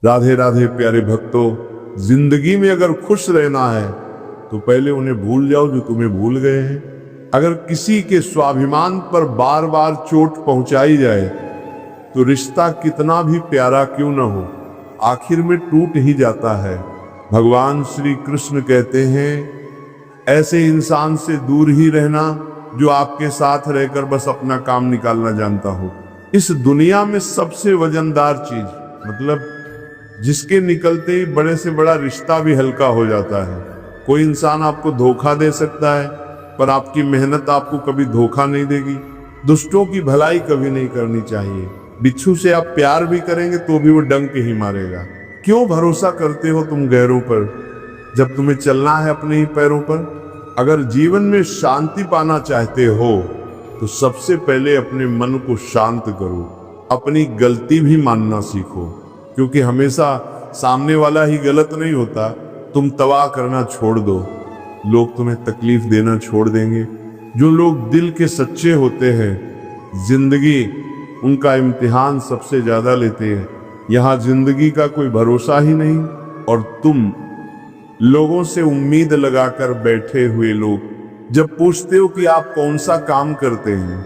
राधे राधे प्यारे भक्तों, जिंदगी में अगर खुश रहना है तो पहले उन्हें भूल जाओ जो तुम्हें भूल गए हैं। अगर किसी के स्वाभिमान पर बार बार चोट पहुंचाई जाए तो रिश्ता कितना भी प्यारा क्यों न हो, आखिर में टूट ही जाता है। भगवान श्री कृष्ण कहते हैं, ऐसे इंसान से दूर ही रहना जो आपके साथ रहकर बस अपना काम निकालना जानता हो। इस दुनिया में सबसे वजनदार चीज, मतलब जिसके निकलते ही बड़े से बड़ा रिश्ता भी हल्का हो जाता है। कोई इंसान आपको धोखा दे सकता है, पर आपकी मेहनत आपको कभी धोखा नहीं देगी। दुष्टों की भलाई कभी नहीं करनी चाहिए। बिच्छू से आप प्यार भी करेंगे तो भी वो डंक ही मारेगा। क्यों भरोसा करते हो तुम गैरों पर, जब तुम्हें चलना है अपने ही पैरों पर। अगर जीवन में शांति पाना चाहते हो तो सबसे पहले अपने मन को शांत करो। अपनी गलती भी मानना सीखो, क्योंकि हमेशा सामने वाला ही गलत नहीं होता। तुम तबाह करना छोड़ दो, लोग तुम्हें तकलीफ देना छोड़ देंगे। जो लोग दिल के सच्चे होते हैं, जिंदगी उनका इम्तिहान सबसे ज्यादा लेते हैं। यहाँ जिंदगी का कोई भरोसा ही नहीं, और तुम लोगों से उम्मीद लगाकर बैठे हुए लोग जब पूछते हो कि आप कौन सा काम करते हैं,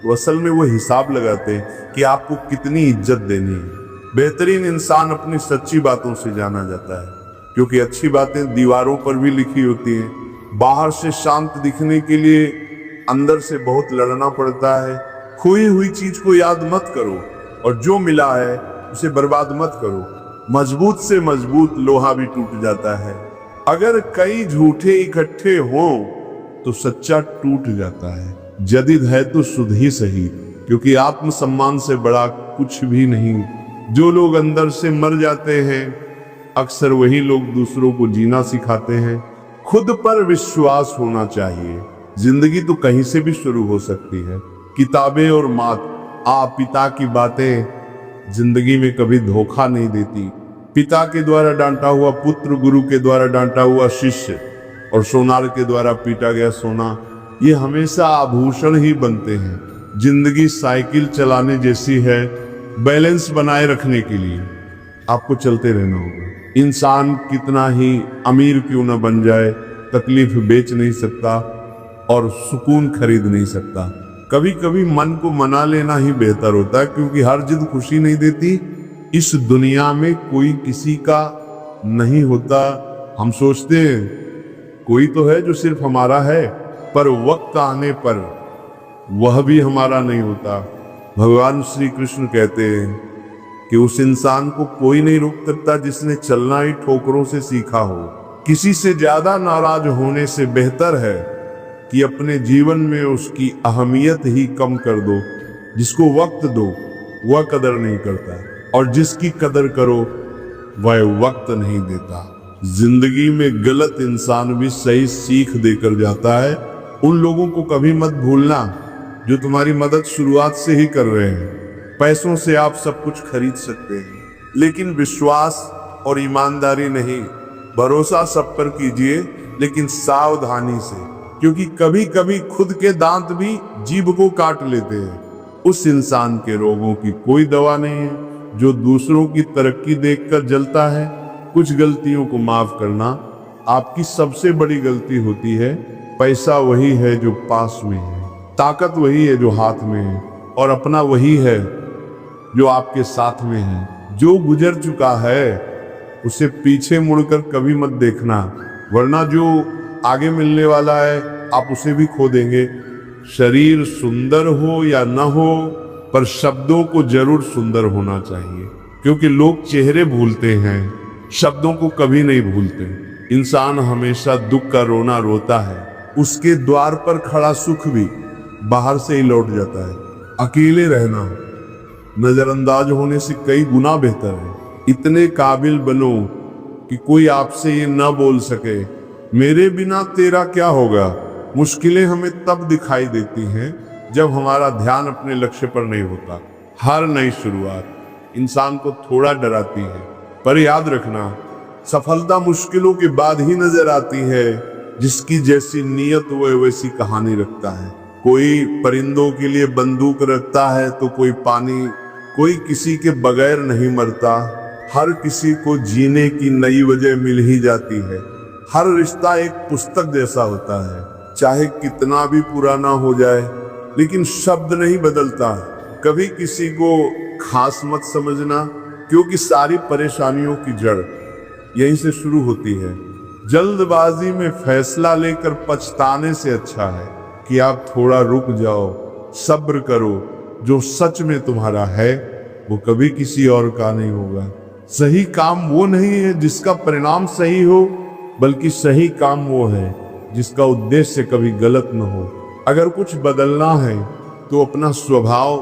तो असल में वो हिसाब लगाते हैं कि आपको कितनी इज्जत देनी है। बेहतरीन इंसान अपनी सच्ची बातों से जाना जाता है, क्योंकि अच्छी बातें दीवारों पर भी लिखी होती हैं। बाहर से शांत दिखने के लिए अंदर से बहुत लड़ना पड़ता है। खोई हुई चीज को याद मत करो, और जो मिला है उसे बर्बाद मत करो। मजबूत से मजबूत लोहा भी टूट जाता है। अगर कई झूठे इकट्ठे हों तो सच्चा टूट जाता है। जदीद है तो सुध ही सही, क्योंकि आत्मसम्मान से बड़ा कुछ भी नहीं। जो लोग अंदर से मर जाते हैं, अक्सर वही लोग दूसरों को जीना सिखाते हैं। खुद पर विश्वास होना चाहिए। जिंदगी तो कहीं से भी शुरू हो सकती है। किताबें और पिता की बातें जिंदगी में कभी धोखा नहीं देती। पिता के द्वारा डांटा हुआ पुत्र, गुरु के द्वारा डांटा हुआ शिष्य, और सोनार के द्वारा पीटा गया सोना, ये हमेशा आभूषण ही बनते हैं। जिंदगी साइकिल चलाने जैसी है। बैलेंस बनाए रखने के लिए आपको चलते रहना होगा। इंसान कितना ही अमीर क्यों न बन जाए, तकलीफ बेच नहीं सकता और सुकून खरीद नहीं सकता। कभी कभी मन को मना लेना ही बेहतर होता है, क्योंकि हर जिद खुशी नहीं देती। इस दुनिया में कोई किसी का नहीं होता। हम सोचते हैं कोई तो है जो सिर्फ हमारा है, पर वक्त आने पर वह भी हमारा नहीं होता। भगवान श्री कृष्ण कहते हैं कि उस इंसान को कोई नहीं रोक सकता जिसने चलना ही ठोकरों से सीखा हो। किसी से ज्यादा नाराज होने से बेहतर है कि अपने जीवन में उसकी अहमियत ही कम कर दो। जिसको वक्त दो वह कदर नहीं करता, और जिसकी कदर करो वह वक्त नहीं देता। जिंदगी में गलत इंसान भी सही सीख देकर जाता है। उन लोगों को कभी मत भूलना जो तुम्हारी मदद शुरुआत से ही कर रहे हैं। पैसों से आप सब कुछ खरीद सकते हैं, लेकिन विश्वास और ईमानदारी नहीं। भरोसा सब पर कीजिए, लेकिन सावधानी से, क्योंकि कभी कभी खुद के दांत भी जीभ को काट लेते हैं। उस इंसान के रोगों की कोई दवा नहीं है जो दूसरों की तरक्की देखकर जलता है। कुछ गलतियों को माफ करना आपकी सबसे बड़ी गलती होती है। पैसा वही है जो पास में है, ताकत वही है जो हाथ में है, और अपना वही है जो आपके साथ में है। जो गुजर चुका है उसे पीछे मुड़कर कभी मत देखना, वरना जो आगे मिलने वाला है आप उसे भी खो देंगे। शरीर सुंदर हो या न हो, पर शब्दों को जरूर सुंदर होना चाहिए, क्योंकि लोग चेहरे भूलते हैं, शब्दों को कभी नहीं भूलते। इंसान हमेशा दुख का रोना रोता है, उसके द्वार पर खड़ा सुख भी बाहर से ही लौट जाता है। अकेले रहना नजरअंदाज होने से कई गुना बेहतर है। इतने काबिल बनो कि कोई आपसे ये न बोल सके, मेरे बिना तेरा क्या होगा। मुश्किलें हमें तब दिखाई देती हैं जब हमारा ध्यान अपने लक्ष्य पर नहीं होता। हर नई शुरुआत इंसान को थोड़ा डराती है, पर याद रखना, सफलता मुश्किलों के बाद ही नजर आती है। जिसकी जैसी नीयत वह वैसी कहानी रखता है। कोई परिंदों के लिए बंदूक रखता है तो कोई पानी, कोई किसी के बगैर नहीं मरता। हर किसी को जीने की नई वजह मिल ही जाती है। हर रिश्ता एक पुस्तक जैसा होता है, चाहे कितना भी पुराना हो जाए, लेकिन शब्द नहीं बदलता। कभी किसी को खास मत समझना, क्योंकि सारी परेशानियों की जड़ यहीं से शुरू होती है। जल्दबाजी में फैसला लेकर पछताने से अच्छा है कि आप थोड़ा रुक जाओ, सब्र करो। जो सच में तुम्हारा है वो कभी किसी और का नहीं होगा। सही काम वो नहीं है जिसका परिणाम सही हो, बल्कि सही काम वो है जिसका उद्देश्य कभी गलत न हो। अगर कुछ बदलना है तो अपना स्वभाव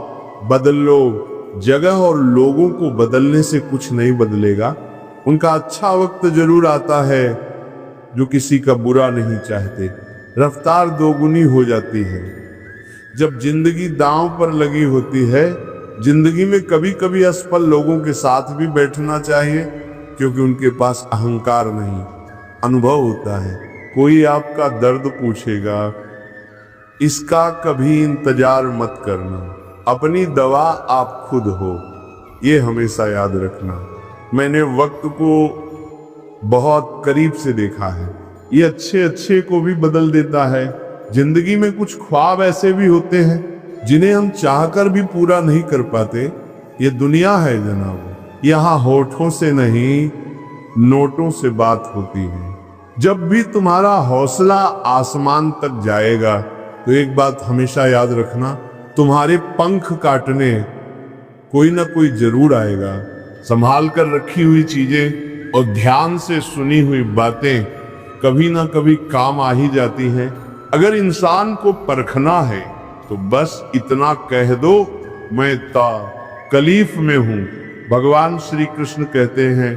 बदल लो। जगह और लोगों को बदलने से कुछ नहीं बदलेगा। उनका अच्छा वक्त जरूर आता है जो किसी का बुरा नहीं चाहते। रफ्तार दोगुनी हो जाती है जब जिंदगी दांव पर लगी होती है। जिंदगी में कभी कभी असफल लोगों के साथ भी बैठना चाहिए, क्योंकि उनके पास अहंकार नहीं, अनुभव होता है। कोई आपका दर्द पूछेगा, इसका कभी इंतजार मत करना। अपनी दवा आप खुद हो, ये हमेशा याद रखना। मैंने वक्त को बहुत करीब से देखा है, ये अच्छे अच्छे को भी बदल देता है। जिंदगी में कुछ ख्वाब ऐसे भी होते हैं जिन्हें हम चाहकर भी पूरा नहीं कर पाते। ये दुनिया है जनाब, यहाँ होठों से नहीं नोटों से बात होती है। जब भी तुम्हारा हौसला आसमान तक जाएगा तो एक बात हमेशा याद रखना, तुम्हारे पंख काटने कोई ना कोई जरूर आएगा। संभाल कर रखी हुई चीजें और ध्यान से सुनी हुई बातें कभी ना कभी काम आ ही जाती हैं। अगर इंसान को परखना है तो बस इतना कह दो, मैं तकलीफ में हूं। भगवान श्री कृष्ण कहते हैं,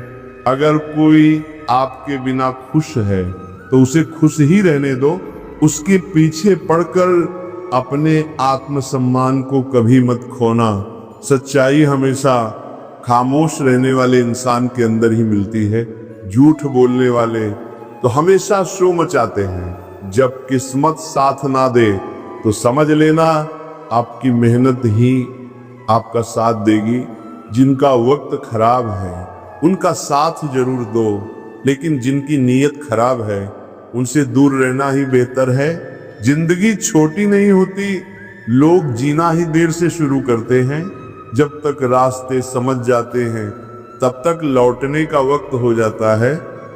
अगर कोई आपके बिना खुश है तो उसे खुश ही रहने दो। उसके पीछे पड़कर अपने आत्मसम्मान को कभी मत खोना। सच्चाई हमेशा खामोश रहने वाले इंसान के अंदर ही मिलती है। झूठ बोलने वाले तो हमेशा शो मचाते हैं। जब किस्मत साथ ना दे तो समझ लेना आपकी मेहनत ही आपका साथ देगी। जिनका वक्त खराब है उनका साथ जरूर दो, लेकिन जिनकी नीयत खराब है उनसे दूर रहना ही बेहतर है। जिंदगी छोटी नहीं होती, लोग जीना ही देर से शुरू करते हैं। जब तक रास्ते समझ जाते हैं तब तक लौटने का वक्त हो जाता है।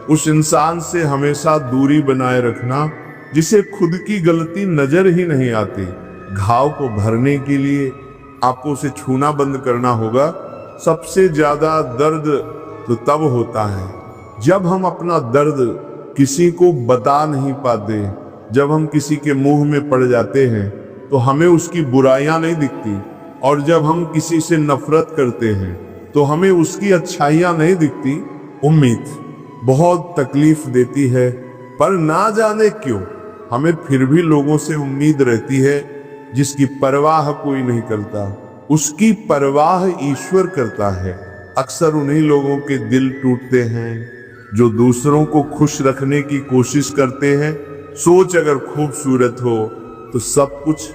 उस इंसान से हमेशा दूरी बनाए रखना जिसे खुद की गलती नजर ही नहीं आती। घाव को भरने के लिए आपको उसे छूना बंद करना होगा। सबसे ज्यादा दर्द तो तब होता है जब हम अपना दर्द किसी को बता नहीं पाते। जब हम किसी के मुंह में पड़ जाते हैं तो हमें उसकी बुराइयां नहीं दिखती, और जब हम किसी से नफरत करते हैं तो हमें उसकी अच्छाइयां नहीं दिखती। उम्मीद बहुत तकलीफ देती है, पर ना जाने क्यों हमें फिर भी लोगों से उम्मीद रहती है जिसकी परवाह कोई नहीं करता। उसकी परवाह ईश्वर करता है। अक्सर उन्हीं लोगों के दिल टूटते हैं जो दूसरों को खुश रखने की कोशिश करते हैं। सोच अगर खूबसूरत हो तो सब कुछ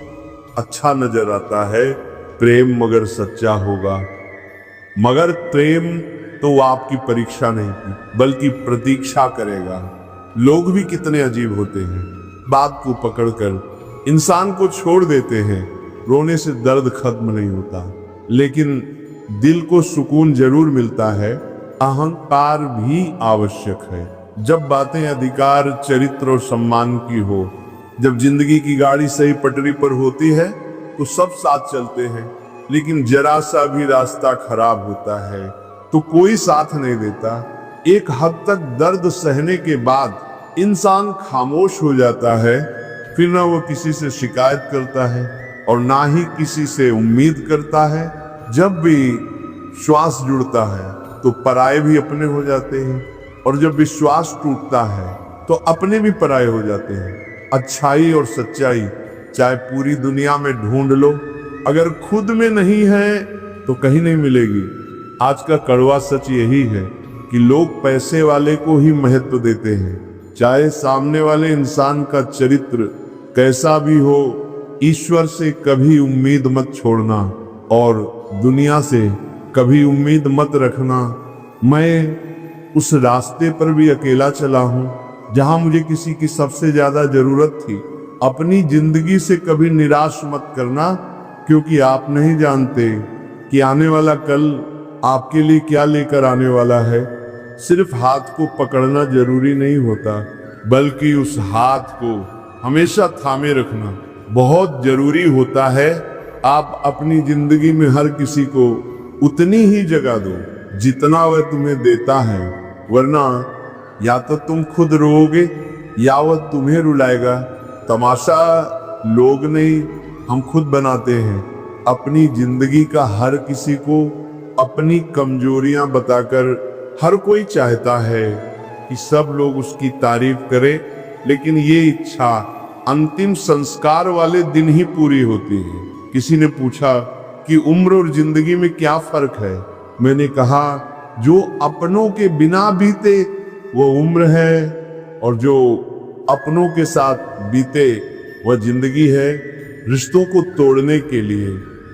अच्छा नजर आता है। प्रेम मगर सच्चा होगा, मगर प्रेम तो वो आपकी परीक्षा नहीं बल्कि प्रतीक्षा करेगा। लोग भी कितने अजीब होते हैं, बात को पकड़कर इंसान को छोड़ देते हैं। रोने से दर्द खत्म नहीं होता, लेकिन दिल को सुकून जरूर मिलता है। अहंकार भी आवश्यक है जब बातें अधिकार, चरित्र और सम्मान की हो। जब जिंदगी की गाड़ी सही पटरी पर होती है तो सब साथ चलते हैं, लेकिन जरा सा भी रास्ता खराब होता है तो कोई साथ नहीं देता। एक हद तक दर्द सहने के बाद इंसान खामोश हो जाता है। फिर ना वो किसी से शिकायत करता है और ना ही किसी से उम्मीद करता है। जब भी श्वास जुड़ता है तो पराये भी अपने हो जाते हैं, और जब विश्वास टूटता है तो अपने भी पराये हो जाते हैं। अच्छाई और सच्चाई चाहे पूरी दुनिया में ढूंढ लो, अगर खुद में नहीं है तो कहीं नहीं मिलेगी। आज का कड़वा सच यही है कि लोग पैसे वाले को ही महत्व देते हैं। चाहे सामने वाले इंसान का चरित्र कैसा भी हो, ईश्वर से कभी उम्मीद मत छोड़ना और दुनिया से कभी उम्मीद मत रखना। मैं उस रास्ते पर भी अकेला चला हूं जहां मुझे किसी की सबसे ज्यादा जरूरत थी। अपनी जिंदगी से कभी निराश मत करना, क्योंकि आप नहीं जानते कि आने वाला कल आपके लिए क्या लेकर आने वाला है। सिर्फ हाथ को पकड़ना जरूरी नहीं होता, बल्कि उस हाथ को हमेशा थामे रखना बहुत जरूरी होता है। आप अपनी जिंदगी में हर किसी को उतनी ही जगह दो जितना वह तुम्हें देता है, वरना या तो तुम खुद रोओगे या वह तुम्हें रुलाएगा। तमाशा लोग नहीं, हम खुद बनाते हैं। अपनी जिंदगी का हर किसी को अपनी कमजोरियां बताकर हर कोई चाहता है कि सब लोग उसकी तारीफ करें, लेकिन ये इच्छा अंतिम संस्कार वाले दिन ही पूरी होती है। किसी ने पूछा कि उम्र और जिंदगी में क्या फर्क है। मैंने कहा, जो अपनों के बिना बीते वो उम्र है, और जो अपनों के साथ बीते वह जिंदगी है। रिश्तों को तोड़ने के लिए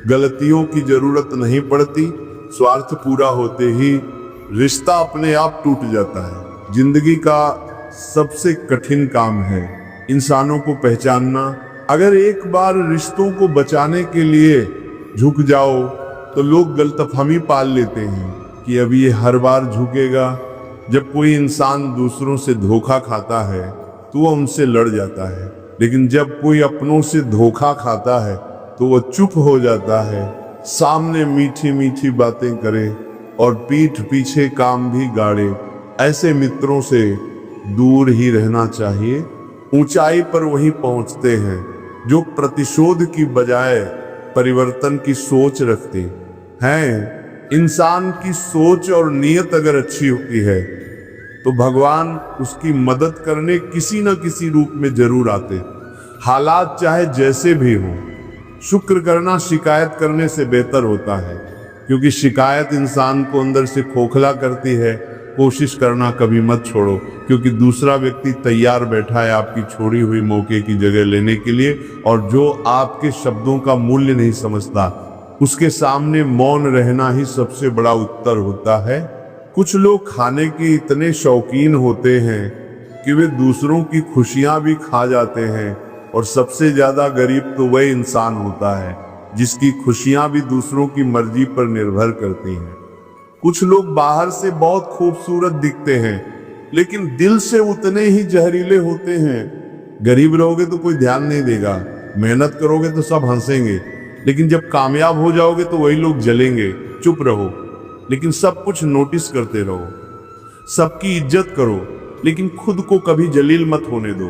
गलतियों की जरूरत नहीं पड़ती, स्वार्थ पूरा होते ही रिश्ता अपने आप टूट जाता है। जिंदगी का सबसे कठिन काम है इंसानों को पहचानना। अगर एक बार रिश्तों को बचाने के लिए झुक जाओ तो लोग गलतफहमी पाल लेते हैं कि अब ये हर बार झुकेगा। जब कोई इंसान दूसरों से धोखा खाता है तो वह उनसे लड़ जाता है, लेकिन जब कोई अपनों से धोखा खाता है तो वह चुप हो जाता है। सामने मीठी मीठी बातें करे और पीठ पीछे काम भी गाड़े। ऐसे मित्रों से दूर ही रहना चाहिए। ऊंचाई पर वही पहुंचते हैं जो प्रतिशोध की बजाय परिवर्तन की सोच रखते हैं। इंसान की सोच और नीयत अगर अच्छी होती है तो भगवान उसकी मदद करने किसी न किसी रूप में जरूर आते। हालात चाहे जैसे भी हो, शुक्र करना शिकायत करने से बेहतर होता है, क्योंकि शिकायत इंसान को अंदर से खोखला करती है। कोशिश करना कभी मत छोड़ो, क्योंकि दूसरा व्यक्ति तैयार बैठा है आपकी छोड़ी हुई मौके की जगह लेने के लिए, और जो आपके शब्दों का मूल्य नहीं समझता उसके सामने मौन रहना ही सबसे बड़ा उत्तर होता है। कुछ लोग खाने के इतने शौकीन होते हैं कि वे दूसरों की खुशियां भी खा जाते हैं, और सबसे ज्यादा गरीब तो वह इंसान होता है जिसकी खुशियां भी दूसरों की मर्जी पर निर्भर करती हैं। कुछ लोग बाहर से बहुत खूबसूरत दिखते हैं, लेकिन दिल से उतने ही जहरीले होते हैं। गरीब रहोगे तो कोई ध्यान नहीं देगा, मेहनत करोगे तो सब हंसेंगे, लेकिन जब कामयाब हो जाओगे तो वही लोग जलेंगे। चुप रहो, लेकिन सब कुछ नोटिस करते रहो। सबकी इज्जत करो, लेकिन खुद को कभी जलील मत होने दो।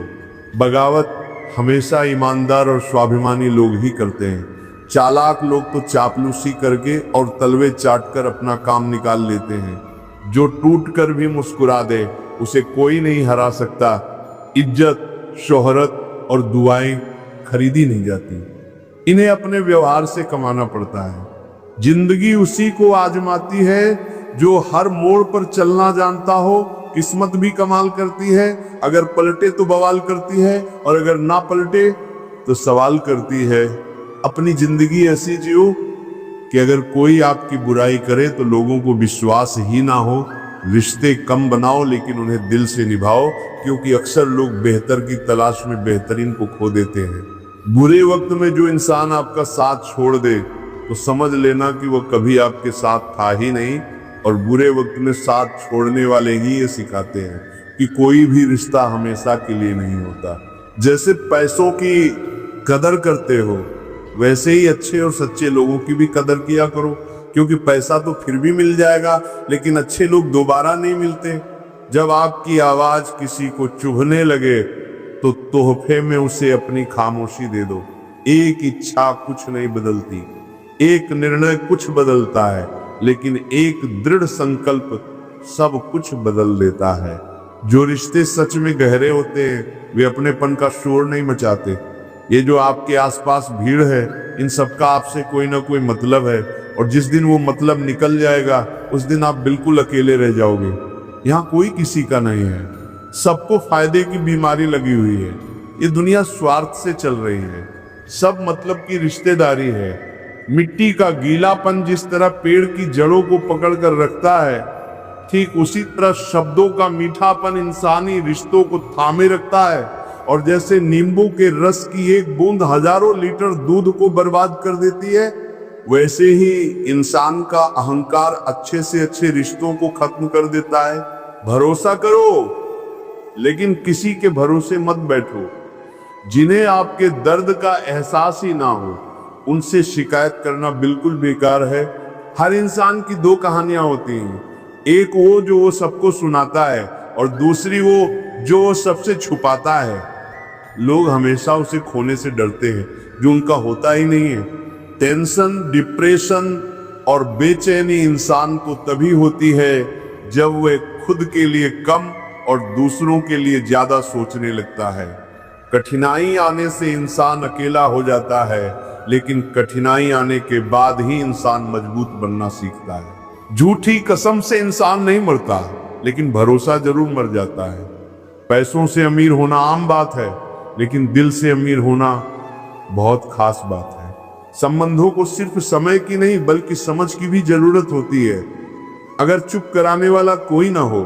बगावत हमेशा ईमानदार और स्वाभिमानी लोग ही करते हैं। चालाक लोग तो चापलूसी करके और तलवे चाटकर अपना काम निकाल लेते हैं। जो टूट कर भी मुस्कुरा दे उसे कोई नहीं हरा सकता। इज्जत, शोहरत और दुआएं खरीदी नहीं जाती, इन्हें अपने व्यवहार से कमाना पड़ता है। जिंदगी उसी को आजमाती है जो हर मोड़ पर चलना जानता हो। किस्मत भी कमाल करती है, अगर पलटे तो बवाल करती है, और अगर ना पलटे तो सवाल करती है। अपनी जिंदगी ऐसी जियो कि अगर कोई आपकी बुराई करे तो लोगों को विश्वास ही ना हो। रिश्ते कम बनाओ, लेकिन उन्हें दिल से निभाओ, क्योंकि अक्सर लोग बेहतर की तलाश में बेहतरीन को खो देते हैं। बुरे वक्त में जो इंसान आपका साथ छोड़ दे तो समझ लेना कि वह कभी आपके साथ था ही नहीं, और बुरे वक्त में साथ छोड़ने वाले ही ये सिखाते हैं कि कोई भी रिश्ता हमेशा के लिए नहीं होता। जैसे पैसों की कदर करते हो, वैसे ही अच्छे और सच्चे लोगों की भी कदर किया करो, क्योंकि पैसा तो फिर भी मिल जाएगा, लेकिन अच्छे लोग दोबारा नहीं मिलते। जब आपकी आवाज किसी को चुभने लगे तो तोहफे में उसे अपनी खामोशी दे दो। एक इच्छा कुछ नहीं बदलती, एक निर्णय कुछ बदलता है, लेकिन एक दृढ़ संकल्प सब कुछ बदल देता है। जो रिश्ते सच में गहरे होते हैं वे अपनेपन का शोर नहीं मचाते। ये जो आपके आसपास भीड़ है, इन सबका आपसे कोई ना कोई मतलब है, और जिस दिन वो मतलब निकल जाएगा उस दिन आप बिल्कुल अकेले रह जाओगे। यहाँ कोई किसी का नहीं है, सबको फायदे की बीमारी लगी हुई है। ये दुनिया स्वार्थ से चल रही है, सब मतलब की रिश्तेदारी है। मिट्टी का गीलापन जिस तरह पेड़ की जड़ों को पकड़ कर रखता है, ठीक उसी तरह शब्दों का मीठापन इंसानी रिश्तों को थामे रखता है, और जैसे नींबू के रस की एक बूंद हजारों लीटर दूध को बर्बाद कर देती है, वैसे ही इंसान का अहंकार अच्छे से अच्छे रिश्तों को खत्म कर देता है। भरोसा करो, लेकिन किसी के भरोसे मत बैठो। जिन्हें आपके दर्द का एहसास ही ना हो, उनसे शिकायत करना बिल्कुल बेकार है। हर इंसान की दो कहानियां होती हैं, एक वो जो वो सबको सुनाता है, और दूसरी वो जो वो सबसे छुपाता है। लोग हमेशा उसे खोने से डरते हैं जो उनका होता ही नहीं है। टेंशन, डिप्रेशन और बेचैनी इंसान को तभी होती है जब वह खुद के लिए कम और दूसरों के लिए ज्यादा सोचने लगता है। कठिनाई आने से इंसान अकेला हो जाता है, लेकिन कठिनाई आने के बाद ही इंसान मजबूत बनना सीखता है। झूठी कसम से इंसान नहीं मरता, लेकिन भरोसा जरूर मर जाता है। पैसों से अमीर होना आम बात है, लेकिन दिल से अमीर होना बहुत खास बात है। संबंधों को सिर्फ समय की नहीं बल्कि समझ की भी जरूरत होती है। अगर चुप कराने वाला कोई ना हो,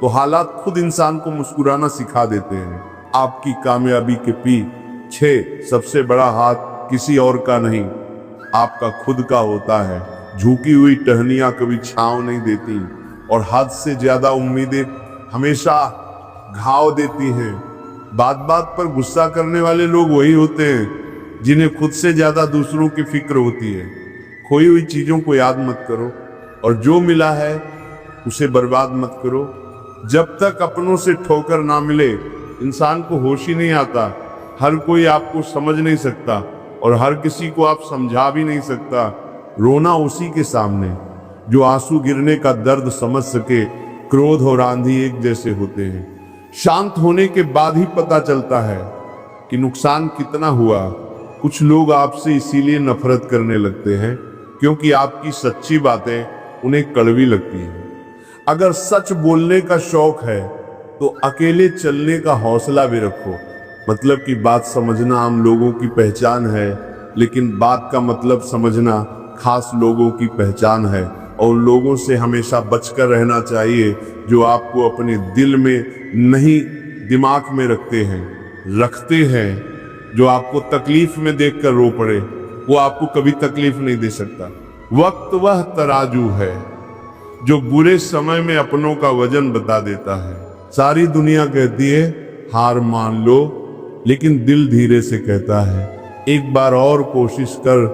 तो हालात खुद इंसान को मुस्कुराना सिखा देते हैं। आपकी कामयाबी के पीछे सबसे बड़ा हाथ किसी और का नहीं, आपका खुद का होता है। झुकी हुई टहनियां कभी छांव नहीं देती, और हद से ज्यादा उम्मीदें हमेशा घाव देती हैं। बात बात पर गुस्सा करने वाले लोग वही होते हैं जिन्हें खुद से ज्यादा दूसरों की फिक्र होती है। खोई हुई चीजों को याद मत करो, और जो मिला है उसे बर्बाद मत करो। जब तक अपनों से ठोकर ना मिले, इंसान को होश ही नहीं आता। हर कोई आपको समझ नहीं सकता, और हर किसी को आप समझा भी नहीं सकता। रोना उसी के सामने जो आंसू गिरने का दर्द समझ सके। क्रोध और आंधी एक जैसे होते हैं, शांत होने के बाद ही पता चलता है कि नुकसान कितना हुआ। कुछ लोग आपसे इसीलिए नफरत करने लगते हैं क्योंकि आपकी सच्ची बातें उन्हें कड़वी लगती हैं। अगर सच बोलने का शौक है तो अकेले चलने का हौसला भी रखो। मतलब की बात समझना आम लोगों की पहचान है, लेकिन बात का मतलब समझना खास लोगों की पहचान है। और लोगों से हमेशा बचकर रहना चाहिए जो आपको अपने दिल में नहीं दिमाग में रखते हैं। जो आपको तकलीफ में देखकर रो पड़े, वो आपको कभी तकलीफ नहीं दे सकता। वक्त वह तराजू है जो बुरे समय में अपनों का वजन बता देता है। सारी दुनिया कहती है हार मान लो, लेकिन दिल धीरे से कहता है एक बार और कोशिश कर,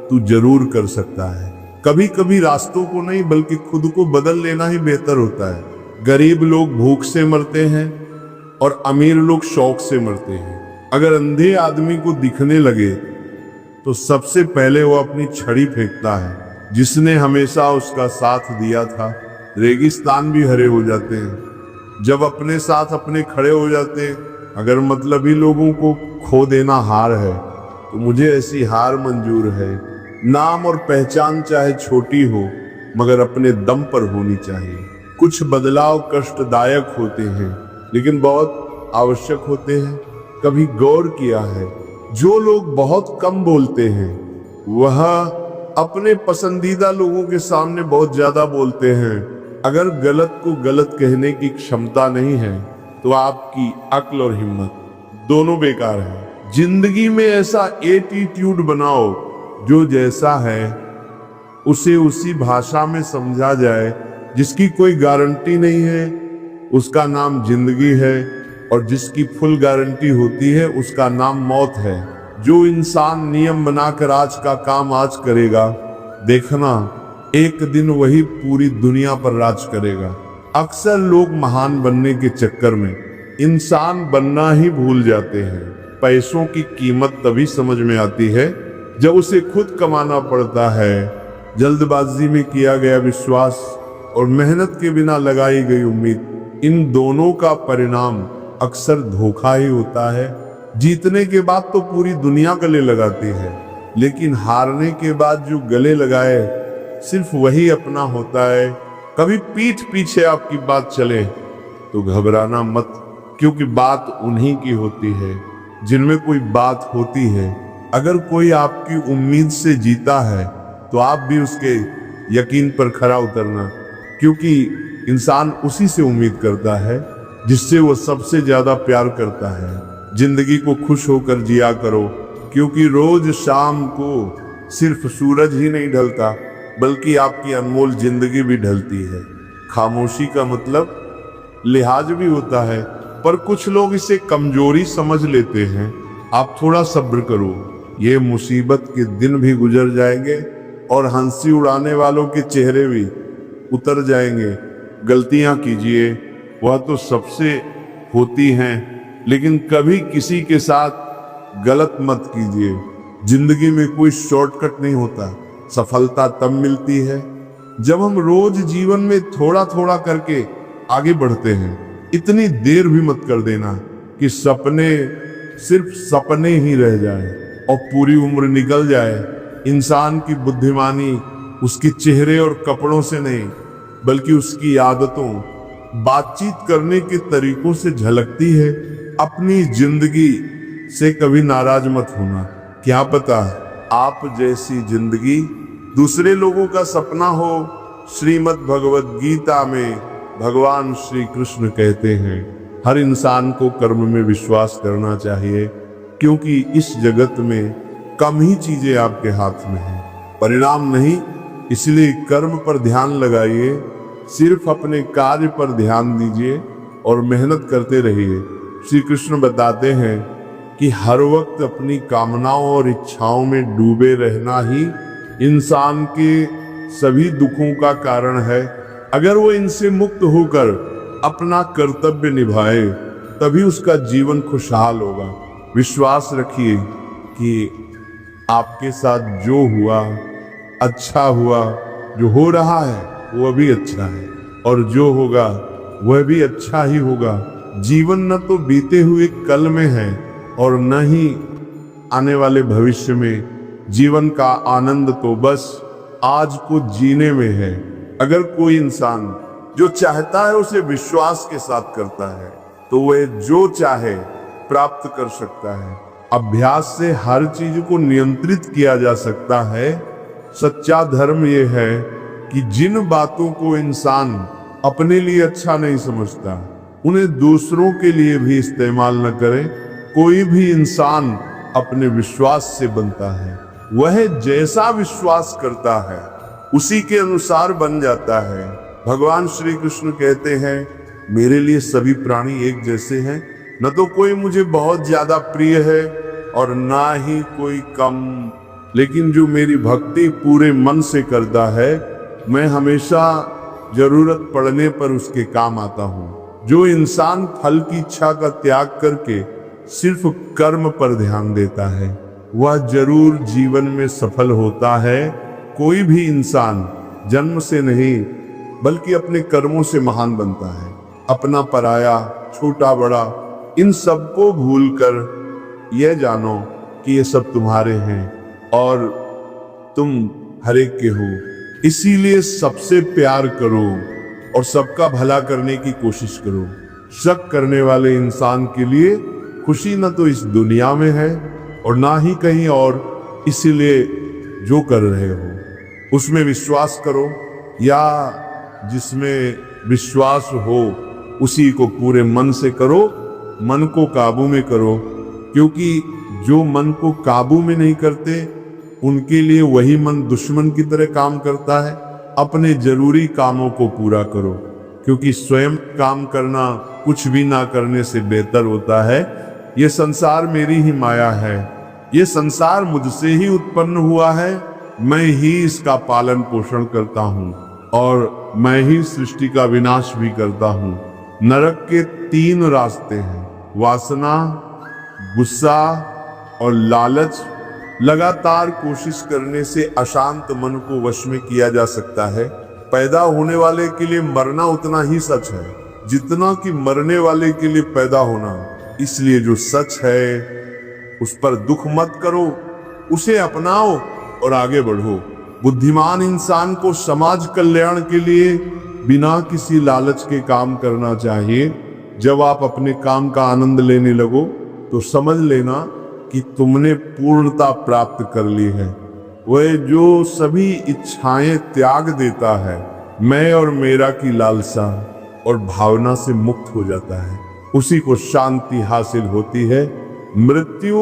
तू जरूर कर सकता है। कभी कभी रास्तों को नहीं बल्कि खुद को बदल लेना ही बेहतर होता है। गरीब लोग भूख से मरते हैं और अमीर लोग शौक से मरते हैं। अगर अंधे आदमी को दिखने लगे तो सबसे पहले वो अपनी छड़ी फेंकता है जिसने हमेशा उसका साथ दिया था। रेगिस्तान भी हरे हो जाते हैं जब अपने साथ अपने खड़े हो जाते हैं। अगर मतलबी लोगों को खो देना हार है, तो मुझे ऐसी हार मंजूर है। नाम और पहचान चाहे छोटी हो, मगर अपने दम पर होनी चाहिए। कुछ बदलाव कष्टदायक होते हैं, लेकिन बहुत आवश्यक होते हैं। कभी गौर किया है, जो लोग बहुत कम बोलते हैं वह अपने पसंदीदा लोगों के सामने बहुत ज्यादा बोलते हैं। अगर गलत को गलत कहने की क्षमता नहीं है, तो आपकी अक्ल और हिम्मत दोनों बेकार है। जिंदगी में ऐसा एटीट्यूड बनाओ जो जैसा है उसे उसी भाषा में समझा जाए जिसकी कोई गारंटी नहीं है। उसका नाम जिंदगी है, और जिसकी फुल गारंटी होती है उसका नाम मौत है। जो इंसान नियम बनाकर आज का काम आज करेगा, देखना एक दिन वही पूरी दुनिया पर राज करेगा। अक्सर लोग महान बनने के चक्कर में इंसान बनना ही भूल जाते हैं। पैसों की कीमत तभी समझ में आती है जब उसे खुद कमाना पड़ता है। जल्दबाजी में किया गया विश्वास और मेहनत के बिना लगाई गई उम्मीद, इन दोनों का परिणाम अक्सर धोखा ही होता है। जीतने के बाद तो पूरी दुनिया गले लगाती है, लेकिन हारने के बाद जो गले लगाए सिर्फ वही अपना होता है। कभी पीठ पीछे आपकी बात चले तो घबराना मत, क्योंकि बात उन्हीं की होती है जिनमें कोई बात होती है। अगर कोई आपकी उम्मीद से जीता है तो आप भी उसके यकीन पर खरा उतरना, क्योंकि इंसान उसी से उम्मीद करता है जिससे वो सबसे ज्यादा प्यार करता है। जिंदगी को खुश होकर जिया करो, क्योंकि रोज शाम को सिर्फ सूरज ही नहीं ढलता बल्कि आपकी अनमोल जिंदगी भी ढलती है। खामोशी का मतलब लिहाज भी होता है, पर कुछ लोग इसे कमजोरी समझ लेते हैं। आप थोड़ा सब्र करो, ये मुसीबत के दिन भी गुजर जाएंगे और हंसी उड़ाने वालों के चेहरे भी उतर जाएंगे। गलतियां कीजिए, वह तो सबसे होती हैं, लेकिन कभी किसी के साथ गलत मत कीजिए। जिंदगी में कोई शॉर्टकट नहीं होता, सफलता तब मिलती है जब हम रोज जीवन में थोड़ा थोड़ा करके आगे बढ़ते हैं। इतनी देर भी मत कर देना कि सपने सिर्फ सपने ही रह जाए और पूरी उम्र निकल जाए। इंसान की बुद्धिमानी उसके चेहरे और कपड़ों से नहीं, बल्कि उसकी आदतों, बातचीत करने के तरीकों से झलकती है। अपनी जिंदगी से कभी नाराज मत होना, क्या पता आप जैसी जिंदगी दूसरे लोगों का सपना हो। श्रीमद् भगवद गीता में भगवान श्री कृष्ण कहते हैं, हर इंसान को कर्म में विश्वास करना चाहिए, क्योंकि इस जगत में कम ही चीजें आपके हाथ में हैं, परिणाम नहीं। इसलिए कर्म पर ध्यान लगाइए, सिर्फ अपने कार्य पर ध्यान दीजिए और मेहनत करते रहिए। श्री कृष्ण बताते हैं कि हर वक्त अपनी कामनाओं और इच्छाओं में डूबे रहना ही इंसान के सभी दुखों का कारण है। अगर वो इनसे मुक्त होकर अपना कर्तव्य निभाए, तभी उसका जीवन खुशहाल होगा। विश्वास रखिए कि आपके साथ जो हुआ अच्छा हुआ, जो हो रहा है वो भी अच्छा है, और जो होगा वह भी अच्छा ही होगा। जीवन न तो बीते हुए कल में है और न ही आने वाले भविष्य में। जीवन का आनंद तो बस आज को जीने में है। अगर कोई इंसान जो चाहता है उसे विश्वास के साथ करता है, तो वह जो चाहे प्राप्त कर सकता है। अभ्यास से हर चीज को नियंत्रित किया जा सकता है। सच्चा धर्म यह है कि जिन बातों को इंसान अपने लिए अच्छा नहीं समझता, उन्हें दूसरों के लिए भी इस्तेमाल न करे। कोई भी इंसान अपने विश्वास से बनता है, वह जैसा विश्वास करता है उसी के अनुसार बन जाता है। भगवान श्री कृष्ण कहते हैं, मेरे लिए सभी प्राणी एक जैसे हैं, न तो कोई मुझे बहुत ज्यादा प्रिय है और ना ही कोई कम, लेकिन जो मेरी भक्ति पूरे मन से करता है, मैं हमेशा जरूरत पड़ने पर उसके काम आता हूँ। जो इंसान फल की इच्छा का त्याग करके सिर्फ कर्म पर ध्यान देता है, वह जरूर जीवन में सफल होता है। कोई भी इंसान जन्म से नहीं बल्कि अपने कर्मों से महान बनता है। अपना पराया, छोटा बड़ा, इन सबको भूलकर यह जानो कि ये सब तुम्हारे हैं और तुम हर एक के हो। इसीलिए सबसे प्यार करो और सबका भला करने की कोशिश करो। शक करने वाले इंसान के लिए खुशी न तो इस दुनिया में है और ना ही कहीं और। इसीलिए जो कर रहे हो उसमें विश्वास करो, या जिसमें विश्वास हो उसी को पूरे मन से करो। मन को काबू में करो, क्योंकि जो मन को काबू में नहीं करते उनके लिए वही मन दुश्मन की तरह काम करता है। अपने जरूरी कामों को पूरा करो, क्योंकि स्वयं काम करना कुछ भी ना करने से बेहतर होता है। ये संसार मेरी ही माया है, ये संसार मुझसे ही उत्पन्न हुआ है, मैं ही इसका पालन पोषण करता हूँ और मैं ही सृष्टि का विनाश भी करता हूँ। नरक के 3 रास्ते हैं, वासना, गुस्सा और लालच। लगातार कोशिश करने से अशांत मन को वश में किया जा सकता है। पैदा होने वाले के लिए मरना उतना ही सच है जितना कि मरने वाले के लिए पैदा होना। इसलिए जो सच है उस पर दुख मत करो, उसे अपनाओ और आगे बढ़ो। बुद्धिमान इंसान को समाज कल्याण के लिए बिना किसी लालच के काम करना चाहिए। जब आप अपने काम का आनंद लेने लगो तो समझ लेना कि तुमने पूर्णता प्राप्त कर ली है। वह जो सभी इच्छाएं त्याग देता है मैं और मेरा की लालसा और भावना से मुक्त हो जाता है, उसी को शांति हासिल होती है। मृत्यु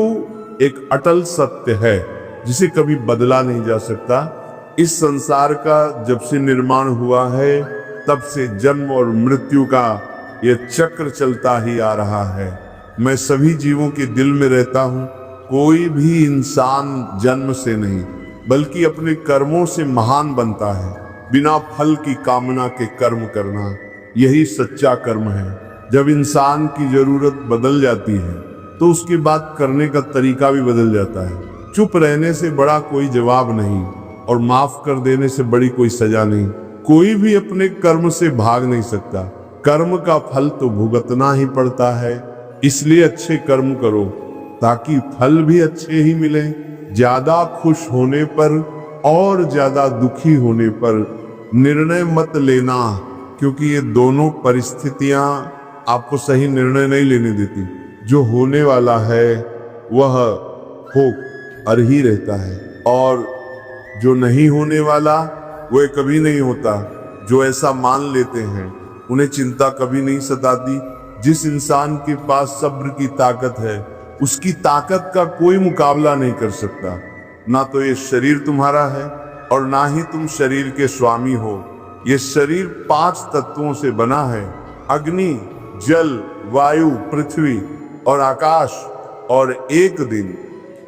एक अटल सत्य है जिसे कभी बदला नहीं जा सकता। इस संसार का जब से निर्माण हुआ है तब से जन्म और मृत्यु का यह चक्र चलता ही आ रहा है। मैं सभी जीवों के दिल में रहता हूँ। कोई भी इंसान जन्म से नहीं बल्कि अपने कर्मों से महान बनता है। बिना फल की कामना के कर्म करना, यही सच्चा कर्म है। जब इंसान की जरूरत बदल जाती है तो उसके बाद करने का तरीका भी बदल जाता है। चुप रहने से बड़ा कोई जवाब नहीं और माफ कर देने से बड़ी कोई सजा नहीं। कोई भी अपने कर्म से भाग नहीं सकता। कर्म का फल तो भुगतना ही पड़ता है। इसलिए अच्छे कर्म करो ताकि फल भी अच्छे ही मिले। ज्यादा खुश होने पर और ज्यादा दुखी होने पर निर्णय मत लेना, क्योंकि ये दोनों परिस्थितियां आपको सही निर्णय नहीं लेने देती। जो होने वाला है वह हो और ही रहता है, और जो नहीं होने वाला वह कभी नहीं होता। जो ऐसा मान लेते हैं उन्हें चिंता कभी नहीं सताती। जिस इंसान के पास सब्र की ताकत है उसकी ताकत का कोई मुकाबला नहीं कर सकता। ना तो ये शरीर तुम्हारा है और ना ही तुम शरीर के स्वामी हो। ये शरीर 5 तत्वों से बना है, अग्नि, जल, वायु, पृथ्वी और आकाश। और एक दिन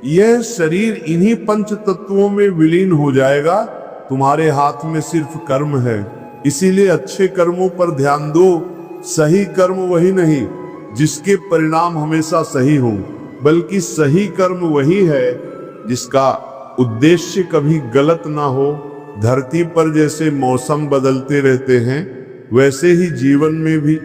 यह शरीर इन्हीं 5 तत्वों में विलीन हो जाएगा। तुम्हारे हाथ में सिर्फ कर्म है, इसीलिए अच्छे कर्मों पर ध्यान दो। सही कर्म वही नहीं जिसके परिणाम हमेशा सही हो, बल्कि सही कर्म वही है जिसका उद्देश्य कभी गलत ना हो। धरती पर जैसे मौसम बदलते रहते हैं वैसे ही जीवन में भी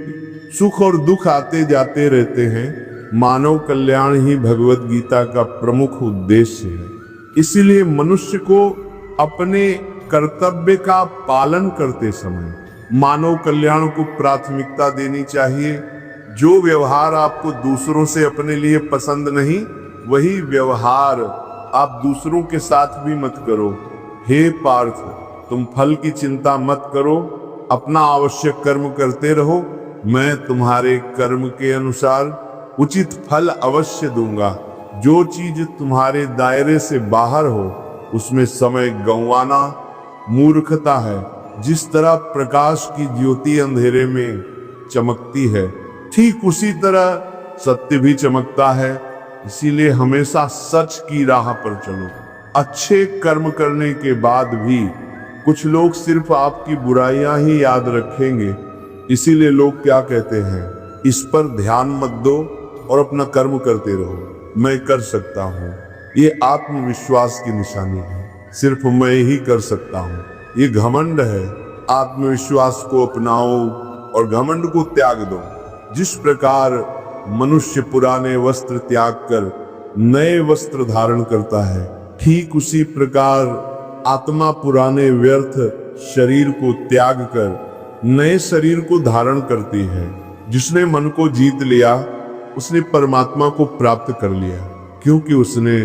सुख और दुख आते जाते रहते हैं। मानव कल्याण ही भगवत गीता का प्रमुख उद्देश्य है। इसीलिए मनुष्य को अपने कर्तव्य का पालन करते समय मानव कल्याण को प्राथमिकता देनी चाहिए। जो व्यवहार आपको दूसरों से अपने लिए पसंद नहीं, वही व्यवहार आप दूसरों के साथ भी मत करो। हे पार्थ, तुम फल की चिंता मत करो, अपना आवश्यक कर्म करते रहो। मैं तुम्हारे कर्म के अनुसार उचित फल अवश्य दूंगा। जो चीज तुम्हारे दायरे से बाहर हो उसमें समय गंवाना मूर्खता है। जिस तरह प्रकाश की ज्योति अंधेरे में चमकती है, ठीक उसी तरह सत्य भी चमकता है। इसीलिए हमेशा सच की राह पर चलो। अच्छे कर्म करने के बाद भी कुछ लोग सिर्फ आपकी बुराइयां ही याद रखेंगे। इसीलिए लोग क्या कहते हैं, इस पर ध्यान मत दो और अपना कर्म करते रहो। मैं कर सकता हूँ, ये आत्मविश्वास की निशानी है। सिर्फ मैं ही कर सकता हूँ, ये घमंड है। आत्मविश्वास को अपनाओ और घमंड को त्याग दो। जिस प्रकार मनुष्य पुराने वस्त्र त्याग कर नए वस्त्र धारण करता है, ठीक उसी प्रकार आत्मा पुराने व्यर्थ शरीर को त्याग कर नए शरीर को धारण करती है। जिसने मन को जीत लिया उसने परमात्मा को प्राप्त कर लिया, क्योंकि उसने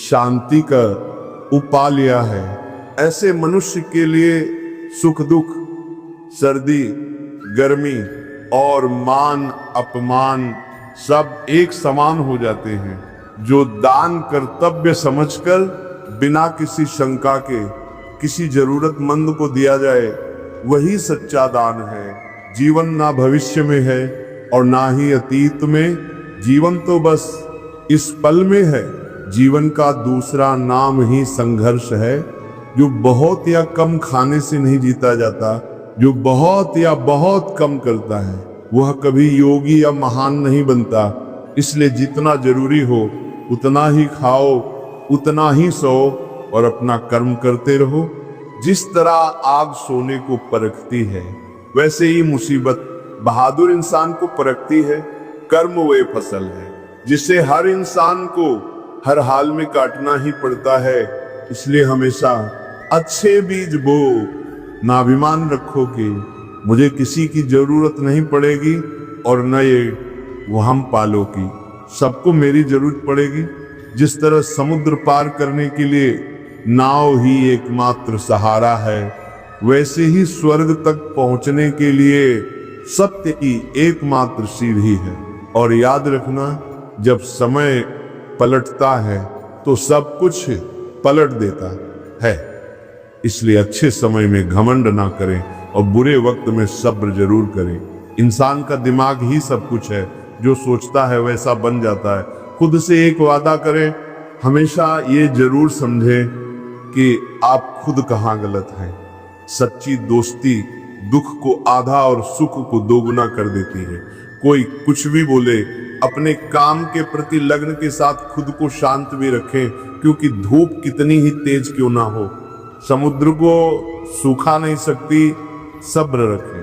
शांति का उपा लिया है। ऐसे मनुष्य के लिए सुख दुख, सर्दी गर्मी और मान अपमान सब एक समान हो जाते हैं। जो दान कर्तव्य समझकर बिना किसी शंका के किसी जरूरतमंद को दिया जाए, वही सच्चा दान है। जीवन ना भविष्य में है और ना ही अतीत में, जीवन तो बस इस पल में है। जीवन का दूसरा नाम ही संघर्ष है। जो बहुत या कम खाने से नहीं जीता जाता, जो बहुत या बहुत कम करता है वह कभी योगी या महान नहीं बनता। इसलिए जितना जरूरी हो उतना ही खाओ, उतना ही सो और अपना कर्म करते रहो। जिस तरह आग सोने को परखती है, वैसे ही मुसीबत बहादुर इंसान को परखती है। कर्म वे फसल है जिसे हर इंसान को हर हाल में काटना ही पड़ता है। इसलिए हमेशा अच्छे बीज बो। नाभिमान रखो कि मुझे किसी की जरूरत नहीं पड़ेगी और न ये वो हम पालो की सबको मेरी जरूरत पड़ेगी। जिस तरह समुद्र पार करने के लिए नाव ही एकमात्र सहारा है, वैसे ही स्वर्ग तक पहुंचने के लिए सत्य की एकमात्र सीढ़ी है। और याद रखना, जब समय पलटता है तो सब कुछ पलट देता है। इसलिए अच्छे समय में घमंड ना करें और बुरे वक्त में सब्र जरूर करें। इंसान का दिमाग ही सब कुछ है, जो सोचता है वैसा बन जाता है। खुद से एक वादा करें, हमेशा ये जरूर समझें कि आप खुद कहाँ गलत हैं। सच्ची दोस्ती दुख को आधा और सुख को दोगुना कर देती है। कोई कुछ भी बोले, अपने काम के प्रति लगन के साथ खुद को शांत भी रखें, क्योंकि धूप कितनी ही तेज क्यों ना हो, समुद्र को सूखा नहीं सकती। सब्र रखें,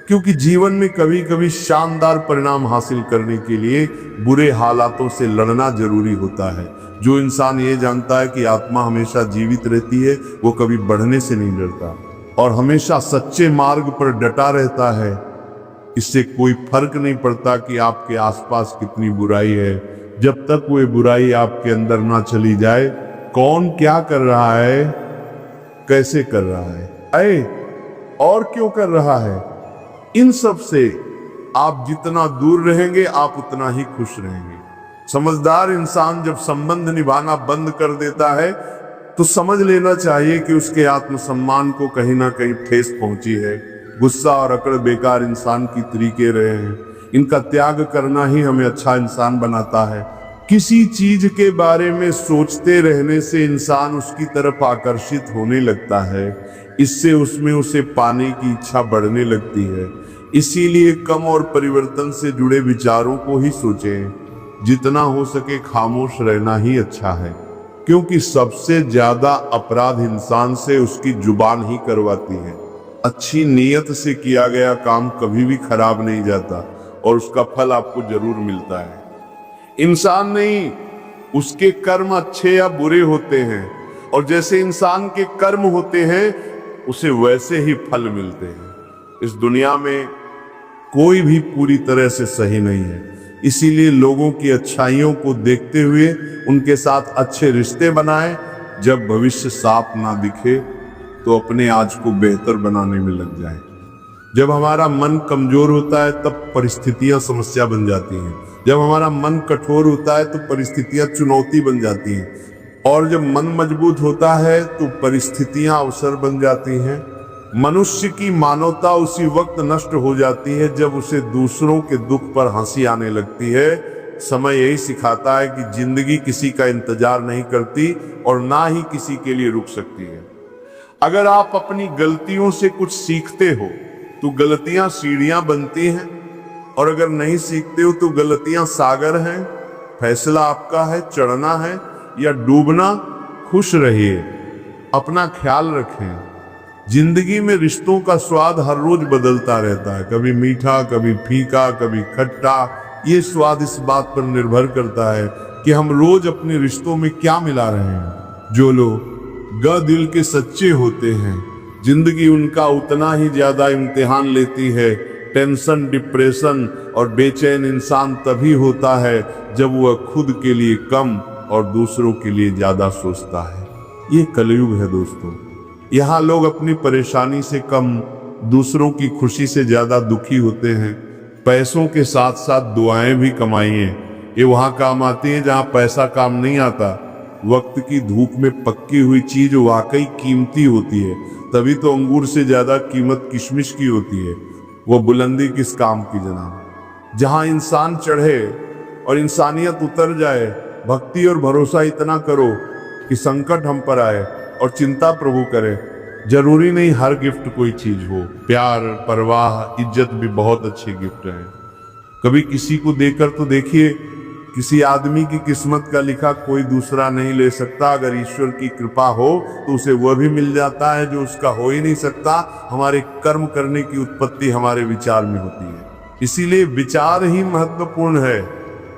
क्योंकि जीवन में कभी कभी शानदार परिणाम हासिल करने के लिए बुरे हालातों से लड़ना जरूरी होता है। जो इंसान ये जानता है कि आत्मा हमेशा जीवित रहती है, वो कभी बढ़ने से नहीं डरता और हमेशा सच्चे मार्ग पर डटा रहता है। इससे कोई फर्क नहीं पड़ता कि आपके आसपास कितनी बुराई है, जब तक वो बुराई आपके अंदर ना चली जाए। कौन क्या कर रहा है, कैसे कर रहा है, और क्यों कर रहा है, इन सब से आप जितना दूर रहेंगे आप उतना ही खुश रहेंगे। समझदार इंसान जब संबंध निभाना बंद कर देता है तो समझ लेना चाहिए कि उसके आत्मसम्मान को कहीं ना कहीं ठेस पहुंची है। गुस्सा और अकड़ बेकार इंसान की तरीके रहे हैं। इनका त्याग करना ही हमें अच्छा इंसान बनाता है। किसी चीज के बारे में सोचते रहने से इंसान उसकी तरफ आकर्षित होने लगता है। इससे उसमें उसे पाने की इच्छा बढ़ने लगती है। इसीलिए कम और परिवर्तन से जुड़े विचारों को ही सोचें। जितना हो सके खामोश रहना ही अच्छा है, क्योंकि सबसे ज्यादा अपराध इंसान से उसकी जुबान ही करवाती है। अच्छी नीयत से किया गया काम कभी भी खराब नहीं जाता और उसका फल आपको जरूर मिलता है। इंसान नहीं, उसके कर्म अच्छे या बुरे होते हैं, और जैसे इंसान के कर्म होते हैं उसे वैसे ही फल मिलते हैं। इस दुनिया में कोई भी पूरी तरह से सही नहीं है। इसीलिए लोगों की अच्छाइयों को देखते हुए उनके साथ अच्छे रिश्ते बनाएं। जब भविष्य साफ ना दिखे तो अपने आज को बेहतर बनाने में लग जाएं। जब हमारा मन कमजोर होता है तब परिस्थितियां समस्या बन जाती हैं। जब हमारा मन कठोर होता है तो परिस्थितियां चुनौती बन जाती हैं, और जब मन मजबूत होता है तो परिस्थितियां अवसर बन जाती हैं। मनुष्य की मानवता उसी वक्त नष्ट हो जाती है जब उसे दूसरों के दुख पर हंसी आने लगती है। समय यही सिखाता है कि जिंदगी किसी का इंतजार नहीं करती और ना ही किसी के लिए रुक सकती है। अगर आप अपनी गलतियों से कुछ सीखते हो तो गलतियां सीढ़ियां बनती हैं, और अगर नहीं सीखते हो तो गलतियां सागर हैं। फैसला आपका है, चढ़ना है या डूबना। खुश रहिए, अपना ख्याल रखें। जिंदगी में रिश्तों का स्वाद हर रोज बदलता रहता है, कभी मीठा, कभी फीका, कभी खट्टा। ये स्वाद इस बात पर निर्भर करता है कि हम रोज अपने रिश्तों में क्या मिला रहे हैं। जो लोग दिल के सच्चे होते हैं, जिंदगी उनका उतना ही ज्यादा इम्तिहान लेती है। टेंशन, डिप्रेशन और बेचैन इंसान तभी होता है जब वह खुद के लिए कम और दूसरों के लिए ज्यादा सोचता है। ये कलयुग है दोस्तों। यहाँ लोग अपनी परेशानी से कम, दूसरों की खुशी से ज्यादा दुखी होते हैं। पैसों के साथ साथ दुआएं भी कमाइए। ये वहां काम आती है जहां पैसा काम नहीं आता। वक्त की धूप में पक्की हुई चीज वाकई कीमती होती है। तभी तो अंगूर से ज्यादा कीमत किशमिश की होती है। वो बुलंदी किस काम की जनाब। जहां इंसान चढ़े और इंसानियत उतर जाए। भक्ति और भरोसा इतना करो कि संकट हम पर आए और चिंता प्रभु करे। जरूरी नहीं हर गिफ्ट कोई चीज हो। प्यार, परवाह, इज्जत भी बहुत अच्छे गिफ्ट हैं। कभी किसी को देकर तो देखिए। किसी आदमी की किस्मत का लिखा कोई दूसरा नहीं ले सकता। अगर ईश्वर की कृपा हो तो उसे वह भी मिल जाता है जो उसका हो ही नहीं सकता। हमारे कर्म करने की उत्पत्ति हमारे विचार में होती है। इसीलिए विचार ही महत्वपूर्ण है।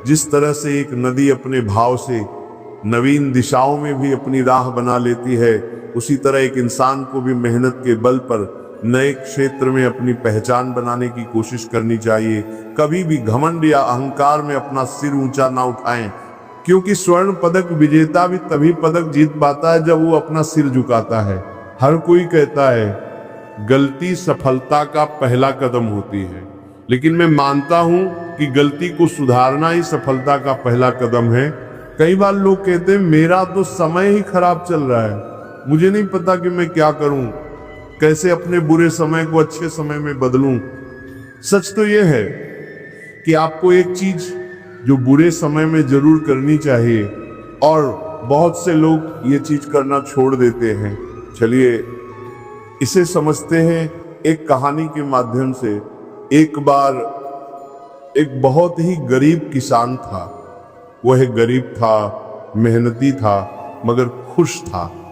जिस तरह से एक नदी अपने भाव से नवीन दिशाओं में भी अपनी राह बना लेती है, उसी तरह एक इंसान को भी मेहनत के बल पर नए क्षेत्र में अपनी पहचान बनाने की कोशिश करनी चाहिए। कभी भी घमंड या अहंकार में अपना सिर ऊंचा ना उठाएं, क्योंकि स्वर्ण पदक विजेता भी तभी पदक जीत पाता है जब वो अपना सिर झुकाता है। हर कोई कहता है गलती सफलता का पहला कदम होती है, लेकिन मैं मानता हूं कि गलती को सुधारना ही सफलता का पहला कदम है। कई बार लोग कहते हैं मेरा तो समय ही खराब चल रहा है, मुझे नहीं पता कि मैं क्या करूं, कैसे अपने बुरे समय को अच्छे समय में बदलूं। सच तो यह है कि आपको एक चीज जो बुरे समय में जरूर करनी चाहिए, और बहुत से लोग ये चीज करना छोड़ देते हैं। चलिए इसे समझते हैं एक कहानी के माध्यम से। एक बार एक बहुत ही गरीब किसान था। वह गरीब था, मेहनती था, मगर खुश था।